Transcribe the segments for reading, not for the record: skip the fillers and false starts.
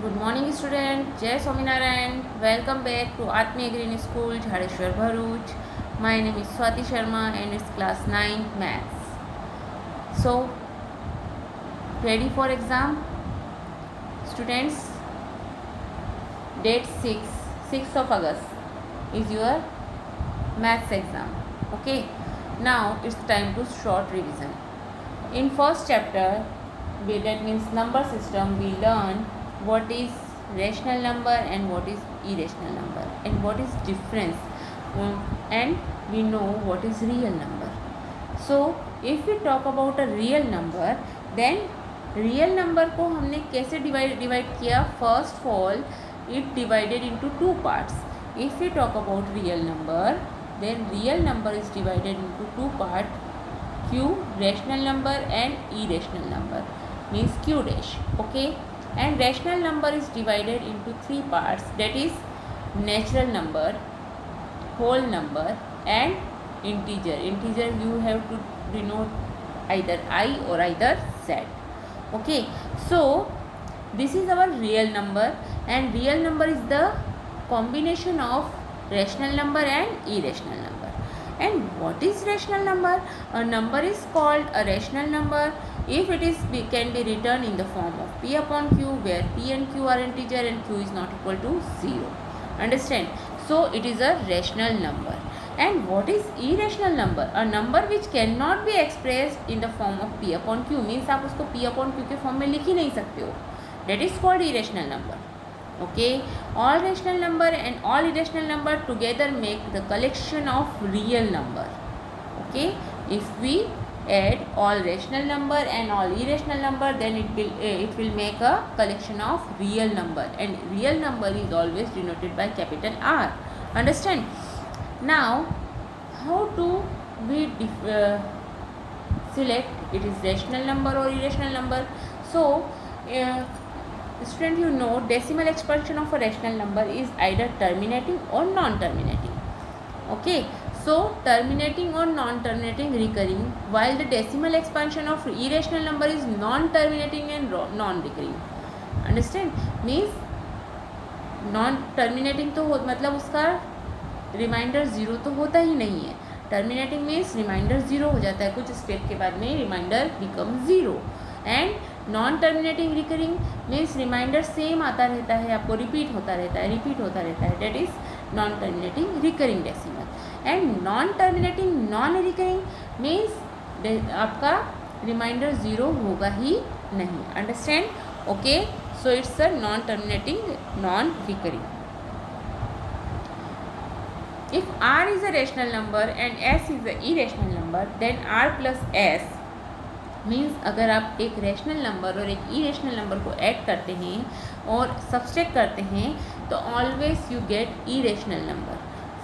Good morning student, Jai Swaminarayan. Welcome back to Atmiya Green School, Jhadeshwar Bharuch. My name is Swati Sharma and it's class 9 maths. So, ready for exam? Students, date 6th of August is your maths exam. Okay, now it's time to short revision. In first chapter, that means number system, we learn what is rational number and what is irrational number and what is difference, and we know what is real number. So if we talk about a real number, then real number को हमने कैसे divide किया? First of all, it divided into two parts. If we talk about real number, then real number is divided into two parts: q rational number and irrational number, means q dash. Okay, and rational number is divided into three parts, that is natural number, whole number and integer. Integer you have to denote either I or either z. Okay, so this is our real number, and real number is the combination of rational number and irrational number. And what is rational number? A number is called a rational number if it is can be written in the form of p upon q, where p and q are integer and q is not equal to 0. Understand? So it is a rational number. And what is irrational number? A number which cannot be expressed in the form of p upon q, means आप उसको p upon q के form में लिख ही नहीं सकते हो. That is called irrational number. Okay, all rational number and all irrational number together make the collection of real number. Okay, if we add all rational number and all irrational number, then it will make a collection of real number, and real number is always denoted by capital R. Understand? Now how to we select it is rational number or irrational number? So student, you know decimal expansion of a rational number is either terminating or non-terminating. Okay, so terminating or non-terminating recurring, while the decimal expansion of irrational number is non-terminating and non-recurring. Understand? Means non-terminating तो मतलब उसका reminder zero तो होता ही नहीं है. Terminating means remainder zero हो जाता है, कुछ स्टेप के बाद में remainder become zero. And non terminating recurring means remainder same आता रहता है, आपको रिपीट होता रहता है. That is non terminating recurring decimal. And non terminating non recurring means आपका रिमाइंडर ज़ीरो होगा ही नहीं. Understand? Okay, so it's a non terminating non recurring. If r is a rational number and s is a irrational number, then r plus s means अगर आप एक rational number और एक irrational number को add करते हैं और subtract करते हैं तो always you get irrational number.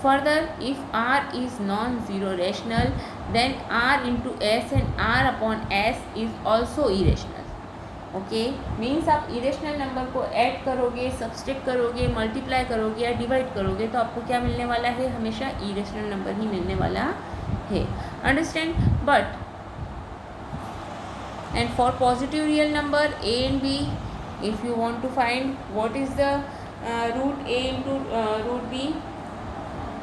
Further, if r is non zero rational, then r into s and r upon s is also irrational. Okay, means आप इरेशनल नंबर को add करोगे, सब्सट्रैक्ट करोगे, मल्टीप्लाई करोगे या divide करोगे तो आपको क्या मिलने वाला है? हमेशा इरेशनल नंबर ही मिलने वाला है. Understand? But and for positive real number a and b, if you want to find what is the root a into root b,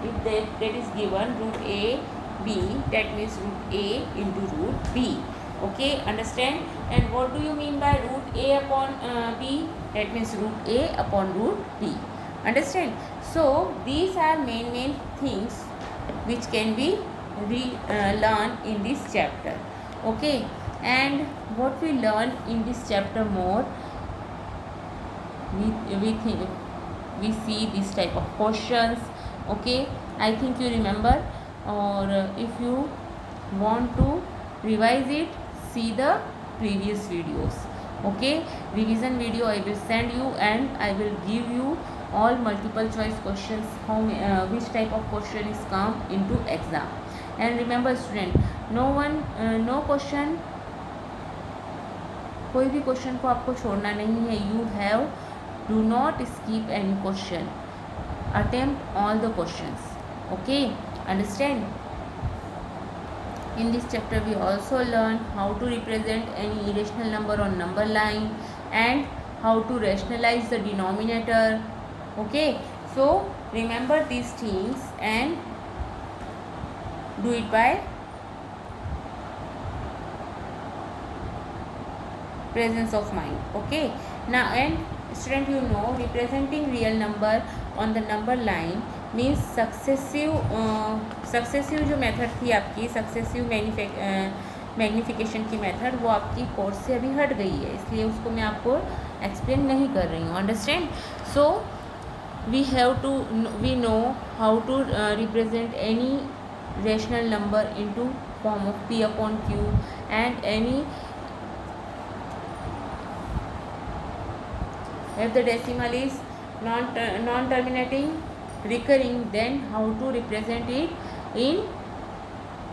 if that is given root a b, that means root a into root b. Okay, understand? And what do you mean by root a upon b? That means root a upon root b. Understand? So these are main things which can be learned in this chapter. Okay, and what we learn in this chapter more, we see this type of questions. Okay, I think you remember, or if you want to revise it, see the previous videos. Okay, revision video I will send you, and I will give you all multiple choice questions, which type of question is come into exam. And remember student, no question, कोई भी question को आपको छोड़ना नहीं है. You have do not skip any question, attempt all the questions. Okay, understand? In this chapter we also learn how to represent any irrational number on number line and how to rationalize the denominator. Okay, so remember these things and do it by presence of mind. Okay, now and student, you know, representing real number on the number line means successive जो method थी आपकी successive magnification की method, वो आपकी course से अभी हट गई है, इसलिए उसको मैं आपको एक्सप्लेन नहीं कर रही हूँ. Understand. So we know how to represent any rational number into form of p upon q and any if the decimal is non-terminating recurring, then how to represent it in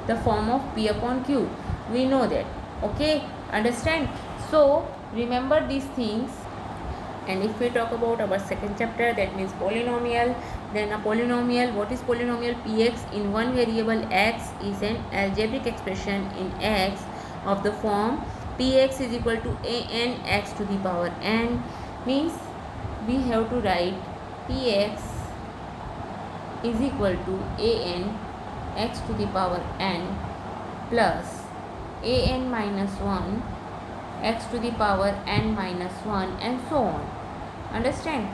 the form of p upon q. We know that. Okay, understand. So remember these things. And if we talk about our second chapter, that means polynomial, then a polynomial, what is polynomial? Px in one variable x is an algebraic expression in x of the form px is equal to an x to the power n. Means we have to write px is equal to an x to the power n plus an minus 1 x to the power n minus 1 and so on. Understand.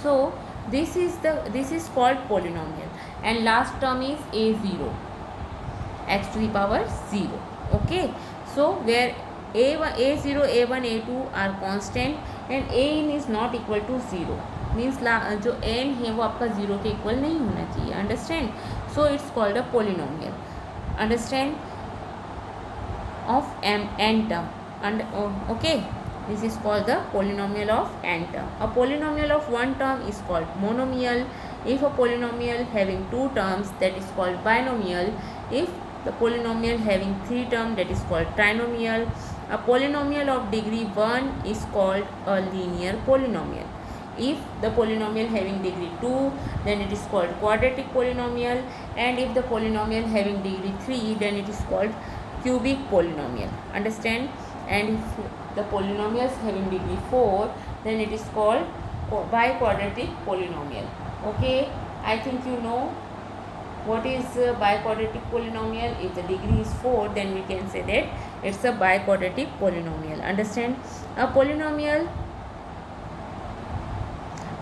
So this is called polynomial, and last term is a0 x to the power 0. Okay, so where a0 a1 a2 are constant and an is not equal to 0, means जो n है वो आपका 0 के equal नहीं होना चाहिए. Understand. So it's called a polynomial. Understand. Of n term. Okay, this is called the polynomial of n term. A polynomial of one term is called monomial. If a polynomial having two terms, that is called binomial. If the polynomial having three terms, that is called trinomial. A polynomial of degree 1 is called a linear polynomial. If the polynomial having degree 2, then it is called quadratic polynomial, and if the polynomial having degree 3, then it is called cubic polynomial. Understand. And if the polynomials having degree 4, then it is called biquadratic polynomial. Okay, I think you know what is biquadratic polynomial. If the degree is 4, then we can say that it's a biquadratic polynomial. Understand. A polynomial,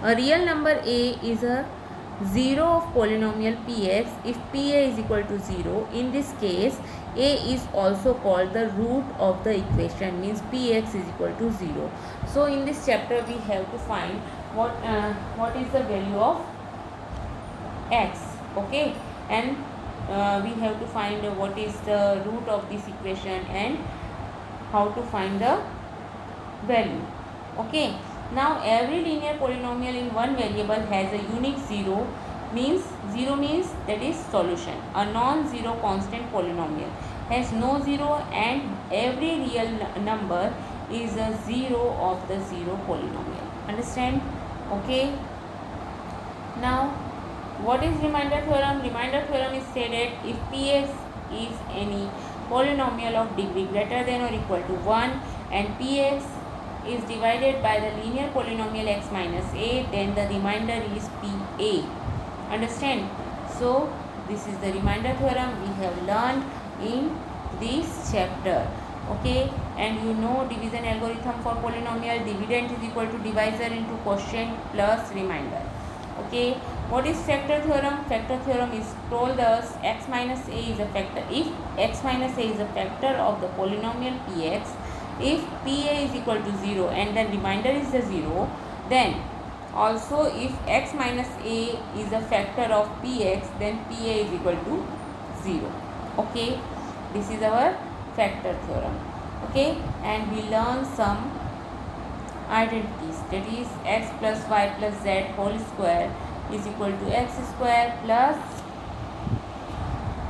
a real number a is a 0 of polynomial px if pa is equal to 0. In this case, a is also called the root of the equation, means px is equal to 0. So in this chapter we have to find what is the value of x. Okay, and we have to find what is the root of this equation and how to find the value. Okay, now every linear polynomial in one variable has a unique 0. Means 0 means that is solution. A non-zero constant polynomial has no 0, and every real number is a 0 of the 0 polynomial. Understand. Okay, now what is remainder theorem? Remainder theorem is said that if px is any polynomial of degree greater than or equal to 1 and px is divided by the linear polynomial x minus a, then the remainder is pa. Understand. So this is the remainder theorem we have learned in this chapter. Okay, and you know division algorithm for polynomial. Dividend is equal to divisor into quotient plus remainder. Okay, what is factor theorem? Factor theorem is told us x minus a is a factor. If x minus a is a factor of the polynomial px, if pa is equal to 0 and the remainder is the 0, then also if x minus a is a factor of px, then pa is equal to 0. Okay, this is our factor theorem. Okay, and we learn some identities, that is x plus y plus z whole square is equal to x square plus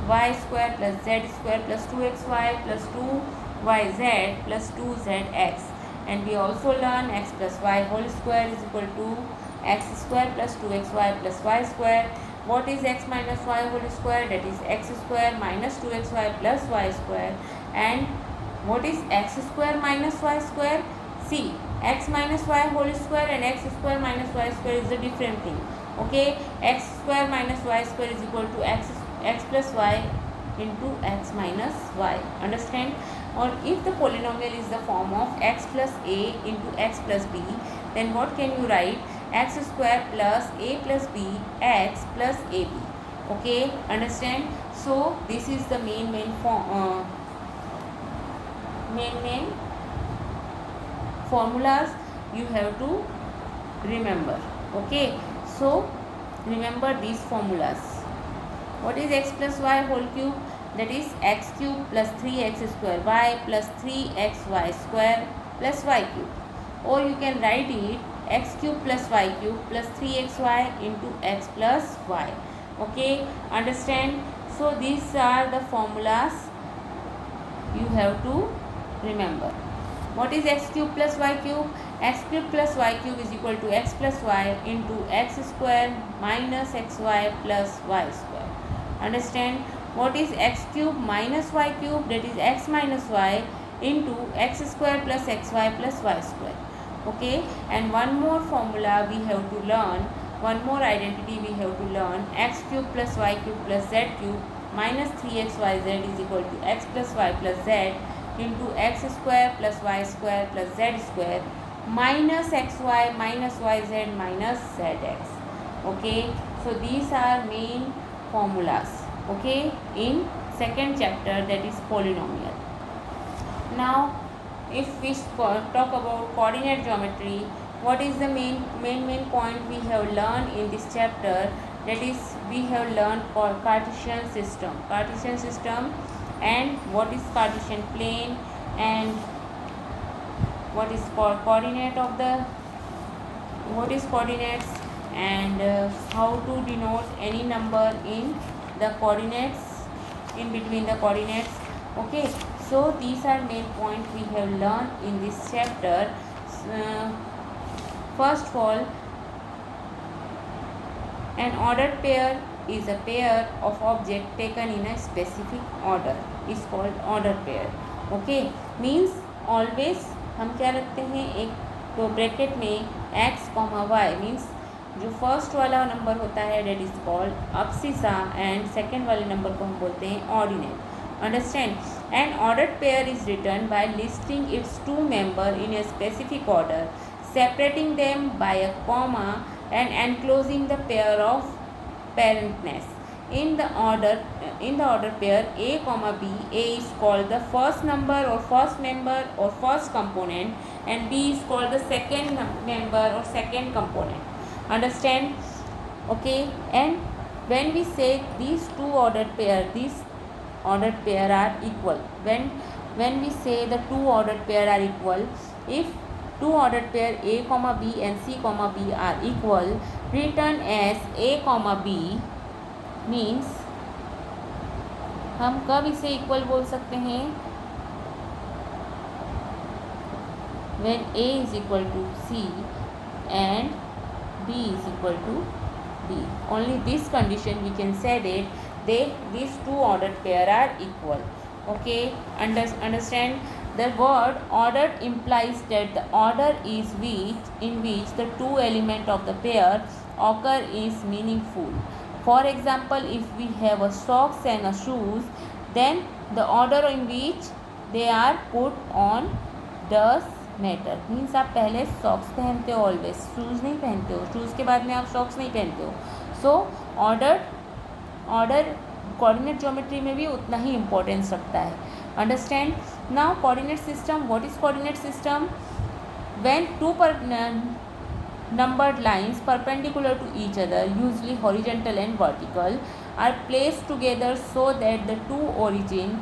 y square plus z square plus 2xy plus 2yz plus 2zx. And we also learn x plus y whole square is equal to x square plus 2xy plus y square. What is x minus y whole square? That is x square minus 2xy plus y square. And what is x square minus y square? see, x minus y whole square and x square minus y square is a different thing. Okay, x square minus y square is equal to x plus y into x minus y. Understand? Or if the polynomial is the form of x plus a into x plus b, then what can you write? X square plus a plus b x plus ab. Okay, understand? So this is the main form, main formulas you have to remember. Okay, so remember these formulas. What is x plus y whole cube? That is x cube plus 3x square y plus 3xy square plus y cube. Or you can write it x cube plus y cube plus 3xy into x plus y. Okay, understand? So these are the formulas you have to remember. What is x cube plus y cube? X cube plus y cube is equal to x plus y into x square minus xy plus y square. Understand? What is x cube minus y cube? That is x minus y into x square plus xy plus y square. Okay, and one more formula we have to learn, one more identity we have to learn. X cube plus y cube plus z cube minus 3xyz is equal to x plus y plus z into x square plus y square plus z square minus xy minus yz minus zx. Okay, so these are main formulas. Okay, in second chapter, that is polynomial. Now if we talk about coordinate geometry, what is the main point we have learned in this chapter? That is, we have learned Cartesian system, and what is Cartesian plane, and what is coordinate of the, what is coordinates, and how to denote any number in the coordinates, in between the coordinates. Okay, so these are main points we have learned in this chapter. First of all, an ordered pair is a pair of objects taken in a specific order, is called ordered pair. Okay, means always हम क्या रखते हैं, एक bracket में x, y, means जो first वाला number होता है that is called abscissa, and second वाले नंबर को हम बोलते हैं ordinate. Understand? An ordered pair is written by listing its two members in a specific order, separating them by a comma and enclosing the pair of parentness. In the order pair A, B, A is called the first number or first member or first component, and B is called the second member or second component. Understand? Okay, and when we say these two ordered pair are equal, when we say the two ordered pair are equal, if two ordered pair A, B and C, B are equal, written as A, B means हम कब इसे equal बोल सकते हैं? when A is equal to C and B is equal to B. Only this condition we can say that these two ordered pair are equal. Okay, understand? The word ordered implies that the order is in which the two element of the pair occur is meaningful. For example, if we have a socks and a shoes, then the order in which they are put on does matter. Means आप पहले socks पहनते हो always, shoes नहीं पहनते हो, shoes के बाद में आप सॉक्स नहीं पहनते हो. सो ऑर्डर कोऑर्डिनेट ज्योमेट्री में भी उतना ही इम्पोर्टेंस रखता है. Understand? Now coordinate system. What is coordinate system? When two numbered lines perpendicular to each other, usually horizontal and vertical, are placed together so that the two origin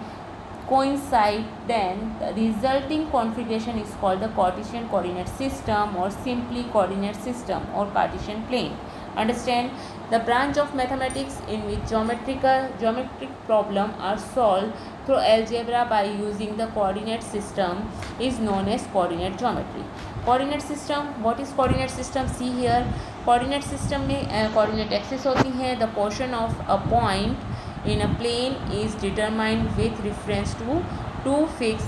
coincide, then the resulting configuration is called the Cartesian coordinate system, or simply coordinate system, or Cartesian plane. Understand? The branch of mathematics in which geometric problem are solved through algebra by using the coordinate system is known as coordinate geometry. Coordinate system. What is coordinate system? See here. Coordinate system में coordinate axis होती है. The portion of a point in a plane is determined with reference to two fix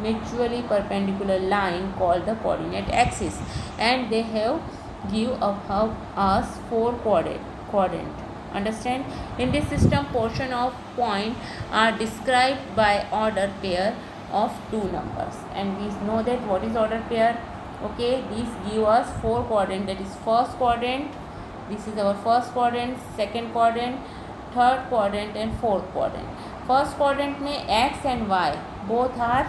mutually perpendicular line called the coordinate axis, and they have give us four quadrant. Understand? In this system, portion of point are described by order pair of two numbers, and we know that what is order pair. Okay, these give us four quadrant, that is first quadrant, this is our first quadrant, second quadrant, third quadrant and fourth quadrant. First quadrant में x and y both are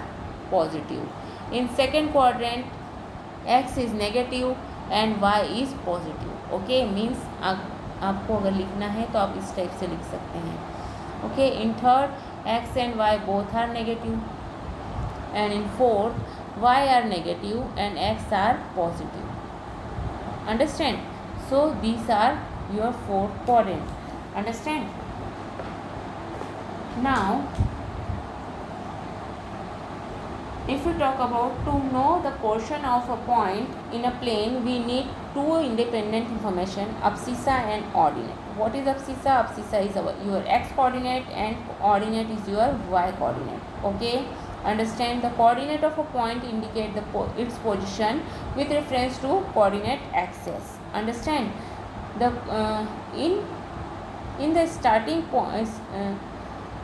positive. In second quadrant x is negative and y is positive. Okay, means आपको अगर लिखना है तो आप इस type से लिख सकते हैं. Okay, in third x and y both are negative, and in fourth y are negative and x are positive. Understand? So these are your four quadrant. Understand? Now, if we talk about to know the portion of a point in a plane, we need two independent information, abscissa and ordinate. What is abscissa? Abscissa is your x coordinate and ordinate is your y coordinate. Okay, understand? The coordinate of a point indicate its position with reference to coordinate axis. Understand? The in the starting point,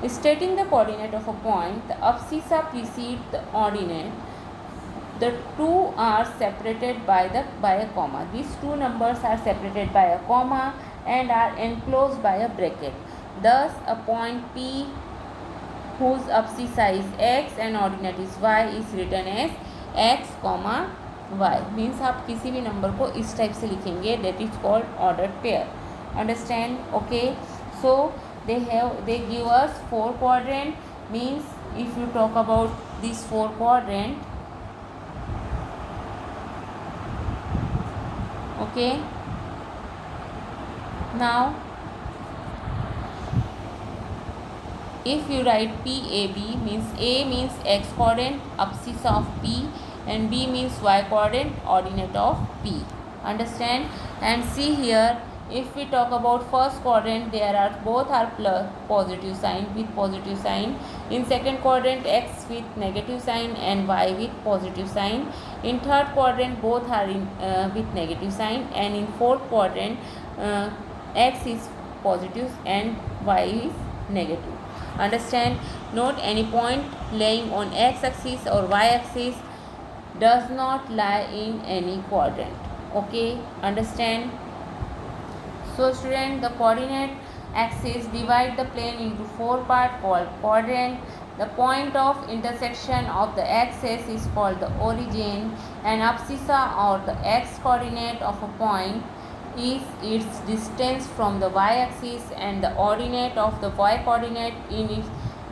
stating the coordinate of a point, the abscissa precedes the ordinate. The two are separated by a comma. These two numbers are separated by a comma and are enclosed by a bracket. Thus, a point P whose abscissa is x and ordinate is y is written as x, y. Means आप किसी भी number को इस type से लिखेंगे, that is called ordered pair. Understand? Okay. So they give us four quadrant. Means if you talk about these four quadrant, okay, now if you write PAB, means A means x coordinate, abscissa of P, and B means y coordinate, ordinate of P. Understand? And see here, if we talk about first quadrant, there are both are positive sign with positive sign. In second quadrant, x with negative sign and y with positive sign. In third quadrant, both are with negative sign, and in fourth quadrant, x is positive and y is negative. Understand? Note, any point lying on x axis or y axis does not lie in any quadrant. Okay, understand? So student, the coordinate axis divide the plane into four parts called quadrant. The point of intersection of the axis is called the origin, and abscissa or the x coordinate of a point is its distance from the y-axis, and the ordinate of the y-coordinate is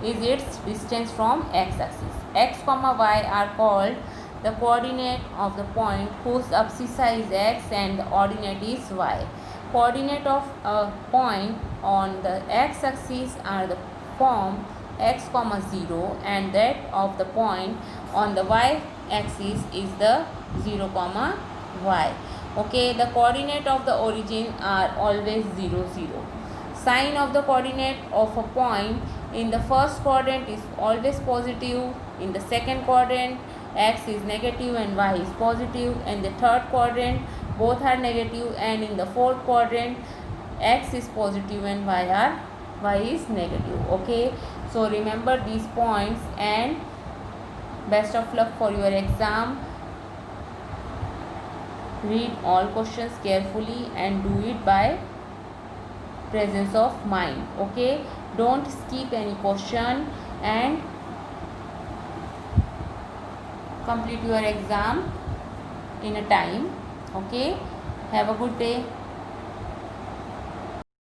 its distance from x-axis. X, y are called the coordinate of the point whose abscissa is x and the ordinate is y. Coordinate of a point on the x-axis are the form x, 0, and that of the point on the y-axis is the 0, y. Okay, the coordinate of the origin are always 0, 0. Sign of the coordinate of a point in the first quadrant is always positive. In the second quadrant, x is negative and y is positive. In the third quadrant, both are negative, and in the fourth quadrant, x is positive and y is negative. Okay, so remember these points, and best of luck for your exam. Read all questions carefully and do it by presence of mind. Okay, don't skip any question and complete your exam in a time. Okay, have a good day.